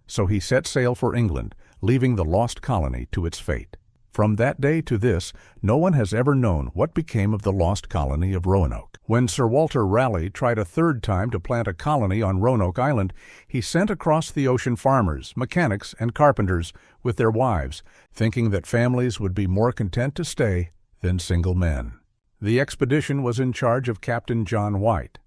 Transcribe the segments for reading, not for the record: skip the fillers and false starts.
So he set sail for England, leaving the lost colony to its fate. From that day to this, no one has ever known what became of the lost colony of Roanoke. When Sir Walter Raleigh tried a third time to plant a colony on Roanoke Island, he sent across the ocean farmers, mechanics, and carpenters with their wives, thinking that families would be more content to stay than single men. The expedition was in charge of Captain John White.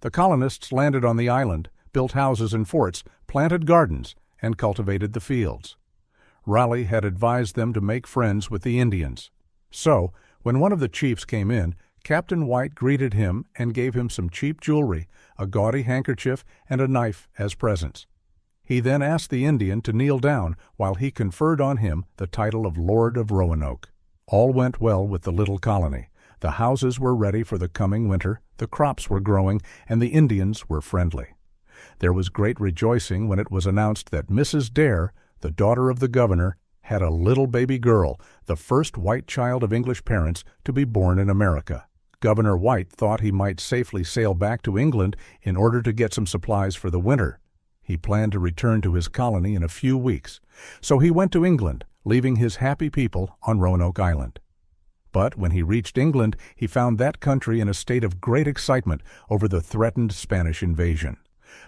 The colonists landed on the island, built houses and forts, planted gardens, and cultivated the fields. Raleigh had advised them to make friends with the Indians. So, when one of the chiefs came in, Captain White greeted him and gave him some cheap jewelry, a gaudy handkerchief, and a knife as presents. He then asked the Indian to kneel down while he conferred on him the title of Lord of Roanoke. All went well with the little colony. The houses were ready for the coming winter, the crops were growing, and the Indians were friendly. There was great rejoicing when it was announced that Mrs. Dare, the daughter of the governor, had a little baby girl, the first white child of English parents to be born in America. Governor White thought he might safely sail back to England in order to get some supplies for the winter. He planned to return to his colony in a few weeks, so he went to England, leaving his happy people on Roanoke Island. But when he reached England, he found that country in a state of great excitement over the threatened Spanish invasion.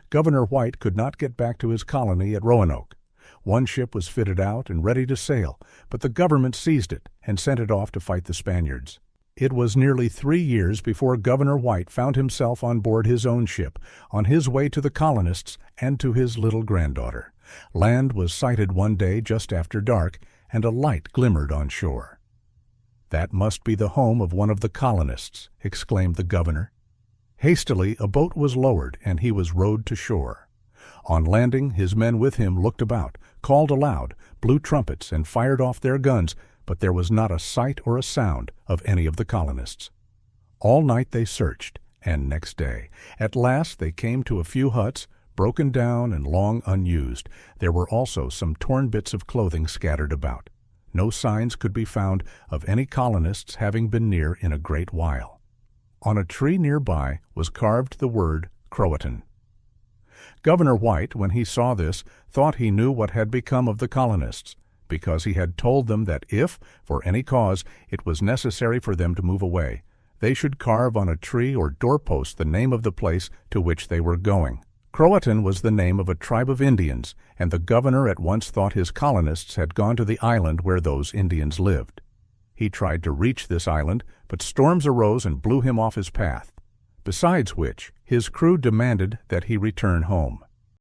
Governor White could not get back to his colony at Roanoke. One ship was fitted out and ready to sail, but the government seized it and sent it off to fight the Spaniards. It was nearly 3 years before Governor White found himself on board his own ship, on his way to the colonists and to his little granddaughter. Land was sighted one day just after dark, and a light glimmered on shore. "That must be the home of one of the colonists," exclaimed the governor. Hastily, a boat was lowered, and he was rowed to shore. On landing, his men with him looked about, called aloud, blew trumpets, and fired off their guns, but there was not a sight or a sound of any of the colonists. All night they searched, and next day, at last they came to a few huts, broken down and long unused. There were also some torn bits of clothing scattered about. No signs could be found of any colonists having been near in a great while. On a tree nearby was carved the word Croatan. Governor White, when he saw this, thought he knew what had become of the colonists, because he had told them that if, for any cause, it was necessary for them to move away, they should carve on a tree or doorpost the name of the place to which they were going. Croatan was the name of a tribe of Indians, and the governor at once thought his colonists had gone to the island where those Indians lived. He tried to reach this island, but storms arose and blew him off his path. Besides which, his crew demanded that he return home.